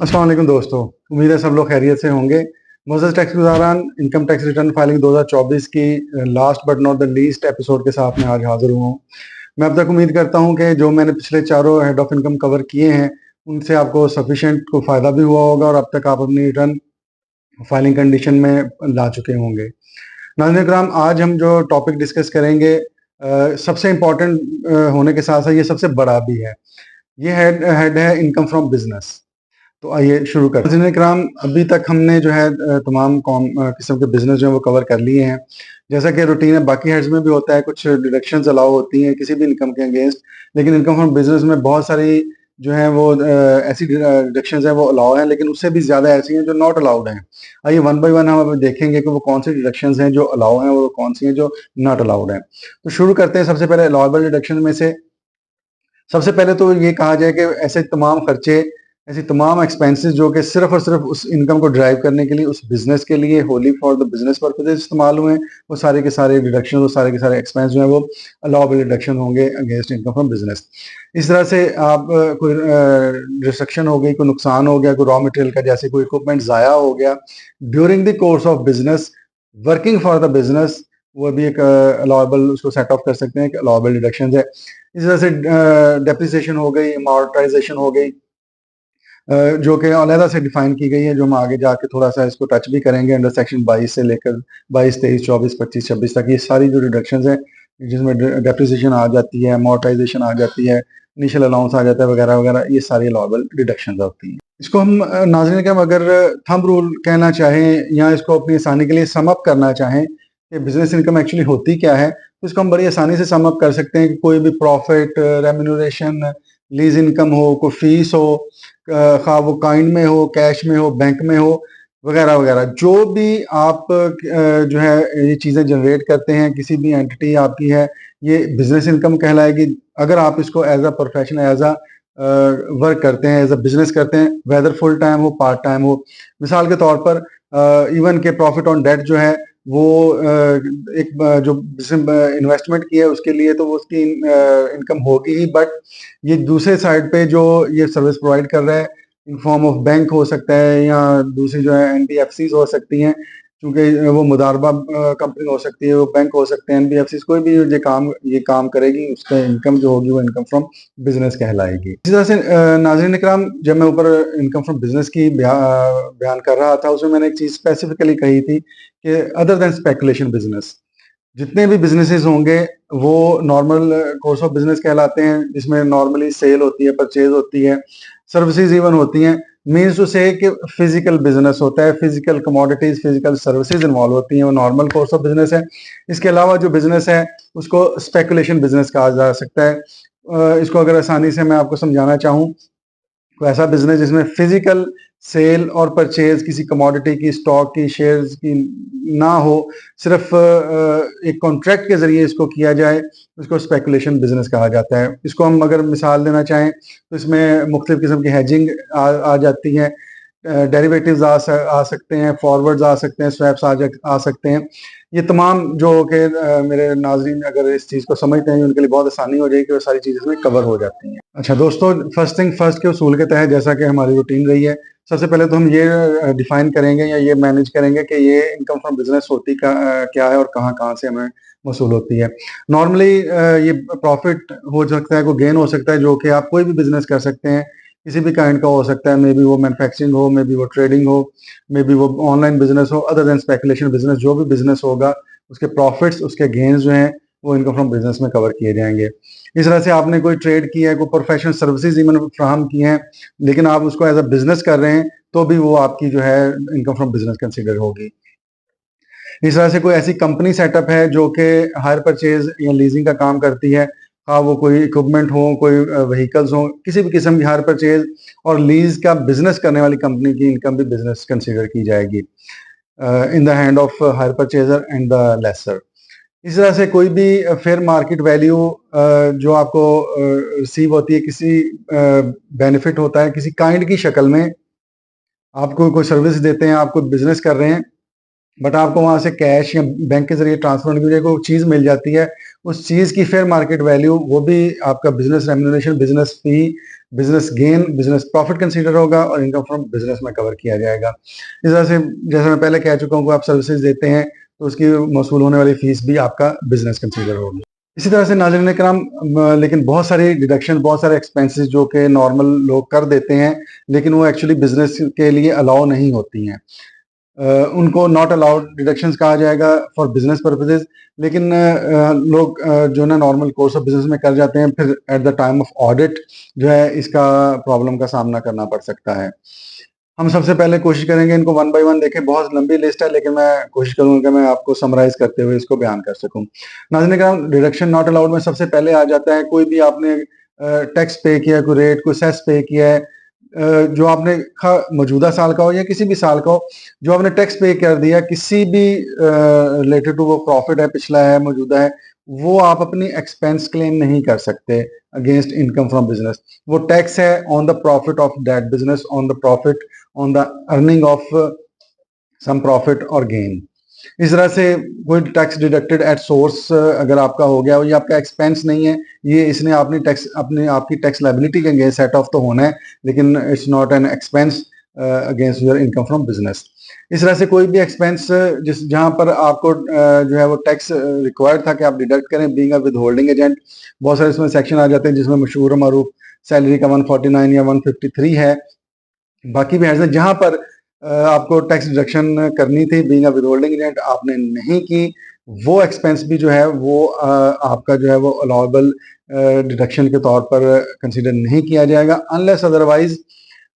अस्सलाम वालेकुम दोस्तों। उम्मीद है सब लोग खैरियत से होंगे। मोज़ेस टैक्स गुज़ारान इनकम टैक्स रिटर्न फाइलिंग 2024 की last but not the least episode के साथ मैं आज हाज़िर हुआ हूँ। मैं अब तक उम्मीद करता हूँ कि जो मैंने पिछले चारों हेड ऑफ इनकम कवर किए हैं, उनसे आपको सफिशिएंट को फ़ायदा भी हुआ होगा और अब तक आप अपनी रिटर्न फाइलिंग कंडीशन में ला चुके होंगे। नाज़रीन इकराम, आज हम जो टॉपिक डिस्कस करेंगे सबसे इम्पोर्टेंट होने के साथ-साथ ये सबसे बड़ा भी है। ये हेड हेड है इनकम फ्रॉम बिज़नेस। तो आइए शुरू करते हैं। नाज़रीन इकराम, अभी तक हमने जो है तमाम किस्म के बिज़नेस जो है वो कवर कर लिए हैं। जैसा कि रूटीन है बाकी हेड्स में भी होता है, कुछ डिडक्शंस अलाउ होती हैं किसी भी इनकम के अगेंस्ट, लेकिन इनकम फ्रॉम बिज़नेस में बहुत सारी जो है वो ऐसी डिडक्शंस हैं वो अलाउ हैं, लेकिन उससे भी ज़्यादा ऐसी हैं जो नॉट अलाउड हैं। आइए वन बाय वन हम अभी देखेंगे कि वो कौन सी डिडक्शंस हैं जो अलाउ हैं और वो कौन सी हैं जो नॉट अलाउड हैं। तो शुरू करते हैं सबसे पहले अलाउएबल डिडक्शन में से। सबसे पहले तो ये कहा जाए कि ऐसे तमाम खर्चे, ऐसी तमाम एक्सपेंसेस जो कि सिर्फ और सिर्फ उस इनकम को ड्राइव करने के लिए, उस बिजनेस के लिए Holi for the business purposes इस्तेमाल हुए, वो सारे के सारे डिडक्शन, वो सारे के सारे एक्सपेंस जो है वो अलाउबल डिडक्शन होंगे अगेंस्ट इनकम फ्रॉम बिजनेस। इस तरह से आप कोई डिस्ट्रक्शन हो गई, कोई नुकसान हो गया, कोई रॉ मटेरियल का जैसे कोई इक्विपमेंट ज़ाया हो गया during the course of business, working for the business, वो भी एक अलाउबल, उसको सेट ऑफ कर सकते हैं कि अलाउबल डिडक्शन है। इस तरह से डेप्रिसिएशन हो गई, अमॉर्टाइजेशन हो गई, जो कि अलहदा से डिफाइन की गई है, जो हम आगे जाके थोड़ा सा इसको टच भी करेंगे अंडर सेक्शन 22 से लेकर 22, 23, 24, 25, 26 तक। ये सारी जो डिडक्शंस हैं जिसमें डेप्रिसिएशन आ जाती है, अमॉर्टाइजेशन आ जाती है, इनिशियल अलाउंस आ जाता है वगैरह वगैरह, ये सारी अलाउबल डिडक्शंस होती हैं। इसको हम नाज़रीन के हम अगर थंब रूल कहना चाहें या इसको अपनी आसानी के लिए सम अप करना चाहें कि बिजनेस इनकम एक्चुअली होती क्या है, तो इसको हम बड़ी आसानी से सम अप कर सकते हैं कि कोई भी प्रॉफिट, रेम्यूनरेशन, लीज इनकम हो, कोई फीस हो, खा वो काइंड में हो, कैश में हो, बैंक में हो, वगैरह वगैरह, जो भी आप जो है ये चीज़ें जनरेट करते हैं, किसी भी एंटिटी आपकी है, ये बिजनेस इनकम कहलाएगी। अगर आप इसको as a profession, as a work करते हैं, एज अ बिजनेस करते हैं, वेदर फुल टाइम हो, पार्ट टाइम हो। मिसाल के तौर पर इवन के प्रॉफिट ऑन डेट जो है वो एक जो इन्वेस्टमेंट की है उसके लिए तो वो उसकी इनकम होगी ही, बट ये दूसरे साइड पे जो ये सर्विस प्रोवाइड कर रहा है इन फॉर्म ऑफ बैंक हो सकता है या दूसरी जो है एनबीएफसीज हो सकती हैं, क्योंकि वो मुदारबा कंपनी हो सकती है, वो बैंक हो सकते हैं, एनबीएफसीज, कोई भी ये काम करेगी उसका इनकम जो होगी वो इनकम फ्रॉम बिजनेस कहलाएगी। इसी तरह से नाज़रीन इकराम, जब मैं ऊपर इनकम फ्रॉम बिजनेस की बयान कर रहा था, उसमें मैंने एक चीज़ स्पेसिफिकली कही थी कि अदर देन स्पेकुलेशन बिजनेस, जितने भी बिजनेसेस होंगे वो नॉर्मल कोर्स ऑफ बिजनेस कहलाते हैं, जिसमें नॉर्मली सेल होती है, परचेज होती है, सर्विसेज इवन होती हैं। मीन्स टू से कि फिजिकल बिजनेस होता है, physical commodities, physical services involve होती हैं, वो नॉर्मल कोर्स ऑफ बिजनेस है। इसके अलावा जो बिजनेस है उसको स्पेकुलेशन बिजनेस कहा जा सकता है। इसको अगर आसानी से मैं आपको समझाना चाहूँ, कोई ऐसा बिजनेस जिसमें फिजिकल सेल और परचेज किसी कमोडिटी की, स्टॉक की, शेयर्स की ना हो, सिर्फ एक कॉन्ट्रैक्ट के जरिए इसको किया जाए, उसको स्पेकुलेशन बिजनेस कहा जाता है। इसको हम अगर मिसाल देना चाहें तो इसमें मुख्तलिफ किस्म की हेजिंग आ जाती है, डेरिवेटिव्स आ सकते हैं, फॉरवर्ड्स आ सकते हैं, स्वैप्स आ सकते हैं। ये तमाम जो कि मेरे नाजरीन अगर इस चीज़ को समझते हैं उनके लिए बहुत आसानी हो जाएगी कि वो सारी चीज़ें इसमें कवर हो जाती हैं। अच्छा दोस्तों, फर्स्ट थिंग फर्स्ट के उसूल के तहत जैसा कि हमारी रूटीन रही है, सबसे पहले तो हम ये डिफाइन करेंगे या ये मैनेज करेंगे कि ये इनकम फ्रॉम बिजनेस होती क्या है और कहाँ कहाँ से हमें वसूल होती है। नॉर्मली ये प्रॉफिट हो सकता है, कोई गेन हो सकता है, जो कि आप कोई भी बिजनेस कर सकते हैं, किसी भी काइंड का हो सकता है, मे बी वो मैन्युफैक्चरिंग हो, मे बी वो ट्रेडिंग हो, मे बी वो ऑनलाइन बिजनेस हो, अदर देन स्पेकुलेशन बिजनेस, जो भी बिजनेस होगा उसके प्रॉफिट्स, उसके गेन्स जो हैं वो इनकम फ्रॉम बिजनेस में कवर किए जाएंगे। इस तरह से आपने कोई ट्रेड किया है, कोई प्रोफेशनल सर्विसेज इवन फ्राहम की हैं, लेकिन आप उसको एज अ बिजनेस कर रहे हैं, तो भी वो आपकी जो है इनकम फ्रॉम बिजनेस कंसिडर होगी। इस तरह से कोई ऐसी कंपनी सेटअप है जो कि हायर परचेज या लीजिंग का काम करती है, हाँ वो कोई इक्विपमेंट हो, कोई व्हीकल्स हो, किसी भी किस्म की हायर परचेज और लीज का बिजनेस करने वाली कंपनी की इनकम भी बिजनेस कंसिडर की जाएगी in the hand of higher purchaser and the lesser. इस तरह से कोई भी फेयर मार्केट वैल्यू जो आपको रिसीव होती है, किसी बेनिफिट होता है किसी काइंड की शक्ल में, आपको कोई सर्विस देते हैं, आप कोई बिजनेस कर रहे हैं, बट आपको वहां से कैश या बैंक के जरिए ट्रांसफर होने की वजह कोई चीज मिल जाती है, उस चीज की फेयर मार्केट वैल्यू वो भी आपका business remuneration, business fee, business gain, business profit consider होगा और इनकम फ्रॉम बिजनेस में कवर किया जाएगा। इस तरह से जैसे मैं पहले कह चुका हूँ कि आप सर्विसेज देते हैं तो उसकी मौसूल होने वाली फीस भी आपका बिजनेस कंसीडर होगी। इसी तरह से नाज़रीन किराम, लेकिन बहुत सारी डिडक्शन, बहुत सारे एक्सपेंसेस जो कि नॉर्मल लोग कर देते हैं लेकिन वो एक्चुअली बिजनेस के लिए अलाउ नहीं होती हैं। उनको नॉट अलाउड डिडक्शंस कहा जाएगा फॉर बिजनेस पर्पसेस, लेकिन लोग जो ना नॉर्मल कोर्स ऑफ बिजनेस में कर जाते हैं, फिर at the time of audit जो है इसका प्रॉब्लम का सामना करना पड़ सकता है। हम सबसे पहले कोशिश करेंगे इनको वन बाय वन देखें। बहुत लंबी लिस्ट है लेकिन मैं कोशिश करूंगा कि मैं आपको समराइज करते हुए इसको बयान कर सकूं। नाज़रीन किराम, डिडक्शन नॉट अलाउड में सबसे पहले आ जाता है कोई भी आपने टैक्स पे किया, कोई रेट, कोई सेस पे किया है, जो आपने मौजूदा साल का हो या किसी भी साल का हो, जो आपने टैक्स पे कर दिया किसी भी रिलेटेड टू वो प्रॉफिट है, पिछला है, मौजूदा है, वो आप अपनी एक्सपेंस क्लेम नहीं कर सकते अगेंस्ट इनकम फ्रॉम बिजनेस। वो टैक्स है on the profit of that business, on the profit, on the earning of some profit और गेन। इस तरह से कोई टैक्स डिडक्टेड एट सोर्स अगर आपका हो गया, ये आपका एक्सपेंस नहीं है, ये इसने अपनी टैक्स, अपने आपकी टैक्स लायबिलिटी के अगेंस्ट सेट ऑफ तो होना है, लेकिन it's not an expense against your income from business. इस तरह से कोई भी एक्सपेंस जिस जहां पर आपको जो है वो टैक्स रिक्वायर्ड था कि आप डिडक्ट करें, being a with holding agent, बहुत सारे इसमें सेक्शन आ जाते हैं जिसमें मशहूर मारूफ सैलरी का 149 या 153 है, बाकी भी है जहां पर आपको टैक्स डिडक्शन करनी थी बीइंग अ विदहोल्डिंग एजेंट, आपने नहीं की, वो एक्सपेंस भी जो है वो आपका जो है वो अलाउएबल डिडक्शन के तौर पर कंसीडर नहीं किया जाएगा, अनलेस अदरवाइज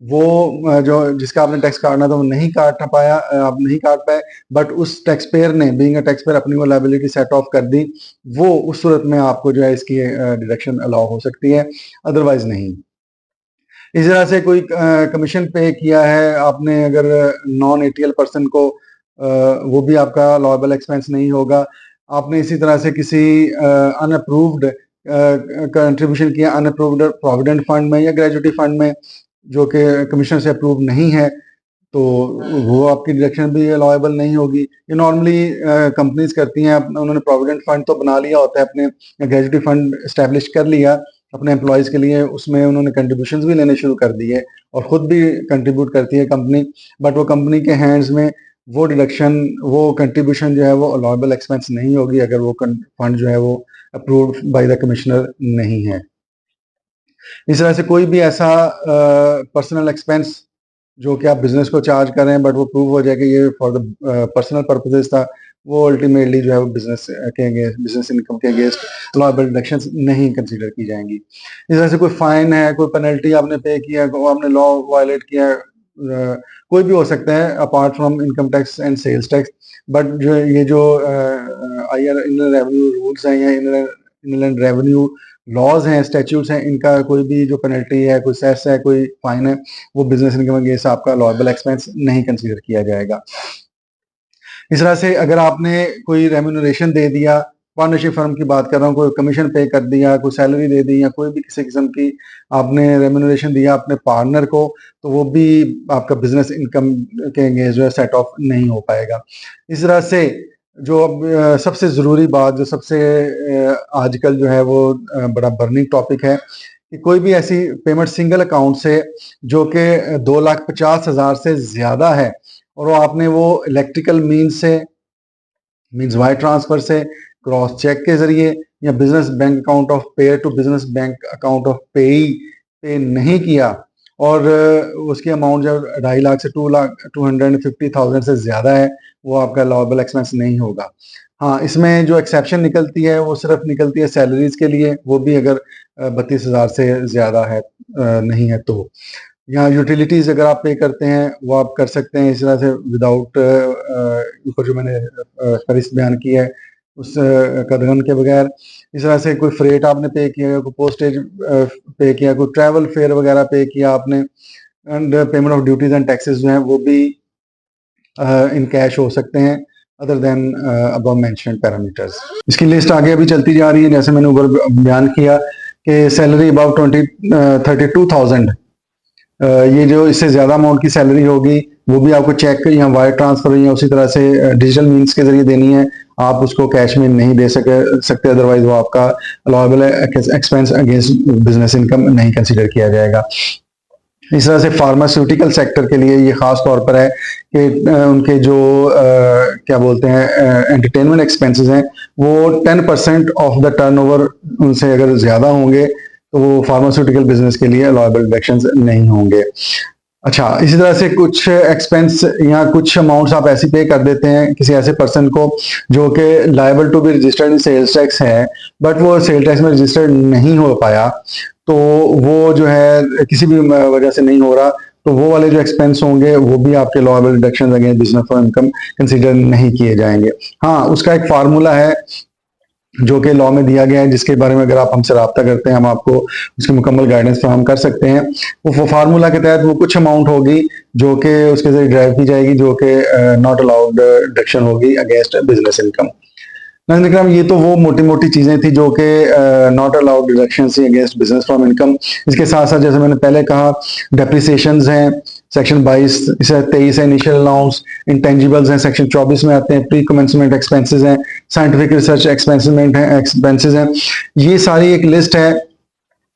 वो जो जिसका आपने टैक्स काटना था वो नहीं काट पाया, आप नहीं काट पाए, बट उस टैक्स पेयर ने बीइंग अ टैक्स पेयर अपनी वो लायबिलिटी सेट ऑफ कर दी, वो उस सूरत में आपको जो है इसकी डिडक्शन अलाउ हो सकती है, अदरवाइज नहीं। इस तरह से कोई कमीशन पे किया है आपने अगर नॉन एटीएल पर्सन को, वो भी आपका लॉयबल एक्सपेंस नहीं होगा। आपने इसी तरह से किसी अनअप्रूव्ड कंट्रीब्यूशन किया अनअप्रूव्ड प्रोविडेंट फंड में या ग्रेजुटी फंड में जो कि कमीशन से अप्रूव नहीं है, तो वो आपकी डिडक्शन भी अलाउएबल नहीं होगी। ये नॉर्मली कंपनीज करती हैं, उन्होंने प्रोविडेंट फंड तो बना लिया होता है, अपने ग्रेजुटी फंड इस्टेब्लिश कर लिया अपने एम्प्लॉयज़ के लिए, उसमें उन्होंने कंट्रीब्यूशंस भी लेने शुरू कर दिए और ख़ुद भी कंट्रीब्यूट करती है कंपनी, बट वो कंपनी के हैंड्स में वो डिडक्शन, वो कंट्रीब्यूशन जो है वो अलाउएबल एक्सपेंस नहीं होगी अगर वो फंड जो है वो अप्रूव्ड बाय द कमिश्नर नहीं है। इस तरह से कोई भी ऐसा पर्सनल एक्सपेंस जो कि आप बिजनेस को चार्ज कर रहे हैं बट वो प्रूव हो जाए कि ये फॉर द पर्सनल पर्पसेस था, वो अल्टीमेटली जो है वो बिजनेस के अगेंस्ट, बिजनेस इनकम के अगेंस्ट लॉयबल डिडक्शंस नहीं कंसीडर की जाएंगी। इस तरह से कोई फाइन है, कोई पेनल्टी आपने पे किया, आपने लॉ वायलेट किया, कोई भी हो सकता है apart from income tax and sales tax, but जो ये जो इनलैंड रेवेन्यू रूल्स हैं या इनलैंड रेवेन्यू लॉज हैं, स्टैट्यूट्स हैं, इनका कोई भी जो पेनल्टी है, कोई सेस है, कोई फाइन है, वो बिजनेस इनकम अगेंस्ट आपका लॉयबल एक्सपेंस नहीं कंसीडर किया जाएगा। इस तरह से अगर आपने कोई रेम्यूनरेशन दे दिया, पार्टनरशिप फर्म की बात कर रहा हूँ, कोई कमीशन पे कर दिया, कोई सैलरी दे दी या कोई भी किसी किस्म की आपने रेम्यूनरेशन दिया अपने पार्टनर को, तो वो भी आपका बिजनेस इनकम के अगेंस्ट जो है सेट ऑफ नहीं हो पाएगा। इस तरह से जो अब सबसे ज़रूरी बात, जो सबसे आजकल जो है वो बड़ा बर्निंग टॉपिक है कि कोई भी ऐसी पेमेंट सिंगल अकाउंट से जो कि 2,50,000 से ज़्यादा है और वो आपने वो इलेक्ट्रिकल मीन्स वायर ट्रांसफ़र से, क्रॉस चेक के ज़रिए या business bank account of payer to business bank account of payee पे नहीं किया और उसकी अमाउंट जब 2.5 लाख से 250,000 से ज़्यादा है, वो आपका लॉयबल एक्सपेंस नहीं होगा। हाँ, इसमें जो एक्सेप्शन निकलती है वो सिर्फ निकलती है सैलरीज के लिए, वो भी अगर 32,000 से ज़्यादा है नहीं है तो। या यूटिलिटीज़ अगर आप पे करते हैं वो आप कर सकते हैं इस तरह से विदाउट ऊपर जो मैंने फहरिस्त बयान की है उस कदगन के बगैर। इस तरह से कोई फ्रेट आपने पे किया, कोई पोस्टेज पे किया, कोई ट्रैवल फेयर वगैरह पे किया आपने, and payment of duties and taxes जो हैं वो भी इन कैश हो सकते हैं other than above mentioned parameters. इसकी लिस्ट आगे अभी चलती जा रही है, जैसे मैंने ऊपर बयान किया कि सैलरी अबाउट 32,000, ये जो इससे ज़्यादा अमाउंट की सैलरी होगी वो भी आपको चेक या वायर ट्रांसफर या उसी तरह से डिजिटल मीन्स के जरिए देनी है, आप उसको कैश में नहीं दे सकते, अदरवाइज वो आपका allowable expense against business income नहीं कंसीडर किया जाएगा। इस तरह से फार्मास्यूटिकल सेक्टर के लिए ये खास तौर पर है कि उनके जो क्या बोलते हैं एंटरटेनमेंट एक्सपेंसेस हैं वो 10% ऑफ द टर्नओवर उनसे अगर ज़्यादा होंगे तो वो फार्मास्यूटिकल बिजनेस के लिए अलाउएबल डिडक्शंस नहीं होंगे। अच्छा, इसी तरह से कुछ एक्सपेंस या कुछ अमाउंट्स आप ऐसे पे कर देते हैं किसी ऐसे पर्सन को जो कि liable to be registered in sales tax है, बट वो सेल टैक्स में रजिस्टर्ड नहीं हो पाया, तो वो जो है किसी भी वजह से नहीं हो रहा, तो वो वाले जो एक्सपेंस होंगे वो भी आपके liable deduction against business for income consider नहीं किए जाएंगे। हाँ, उसका एक फार्मूला है जो कि लॉ में दिया गया है, जिसके बारे में अगर आप हमसे रब्ता करते हैं हम आपको उसकी मुकम्मल गाइडेंस फराहम कर सकते हैं। वो फार्मूला के तहत वो कुछ अमाउंट होगी जो कि उसके जरिए ड्राइव की जाएगी, जो कि नॉट अलाउड डिडक्शन होगी अगेंस्ट बिजनेस इनकम। ये तो वो मोटी मोटी चीजें थी जो कि नॉट अलाउड डिडक्शन थी अगेंस्ट बिजनेस फ्रॉम इनकम। इसके साथ साथ जैसे मैंने पहले कहा डेप्रिसिएशंस हैं, सेक्शन 22 से 23 है इनिशियल अलाउंस, इंटेंजिबल्स हैं सेक्शन 24 में आते हैं, प्री कमेंसमेंट एक्सपेंसेस हैं, साइंटिफिक रिसर्च एक्सपेंसेस हैं। ये सारी एक लिस्ट है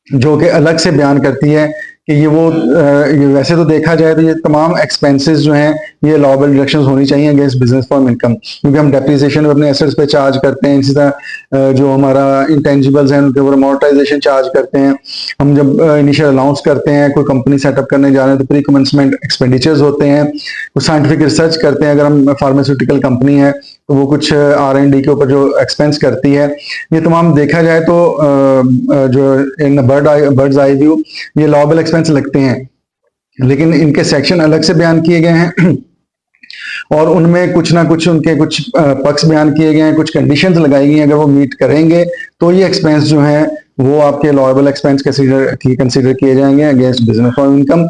जो कि अलग से बयान करती है कि ये वैसे तो देखा जाए तो ये तमाम एक्सपेंसेस जो हैं ये अलाउएबल डिडक्शंस होनी चाहिए अगेंस्ट बिजनेस फ्रॉम इनकम, क्योंकि हम डेप्रिसिएशन अपने एसेट्स पे चार्ज करते हैं, इसी तरह जो हमारा इंटेंजिबल्स हैं उनके ऊपर अमोर्टाइजेशन चार्ज करते हैं। हम जब इनिशियल अलाउंस करते हैं, कोई कंपनी सेटअप करने जा रहे हैं तो प्री कमेंसमेंट एक्सपेंडिचर्स होते हैं, कुछ साइंटिफिक रिसर्च करते हैं, अगर हम फार्मास्यूटिकल कंपनी है तो वो कुछ R&D के ऊपर जो एक्सपेंस करती है। ये तमाम देखा जाए तो जो इन बर्ड्स आई व्यू ये अलाउएबल एक्सपेंस लगते हैं, लेकिन इनके सेक्शन अलग से बयान किए गए हैं और उनमें कुछ ना कुछ उनके कुछ पक्ष बयान किए गए हैं, कुछ कंडीशंस लगाई गई हैं, अगर वो मीट करेंगे तो ये एक्सपेंस जो है वो आपके अलाउएबल एक्सपेंस कंसीडर किए जाएंगे अगेंस्ट बिजनेस फॉर इनकम।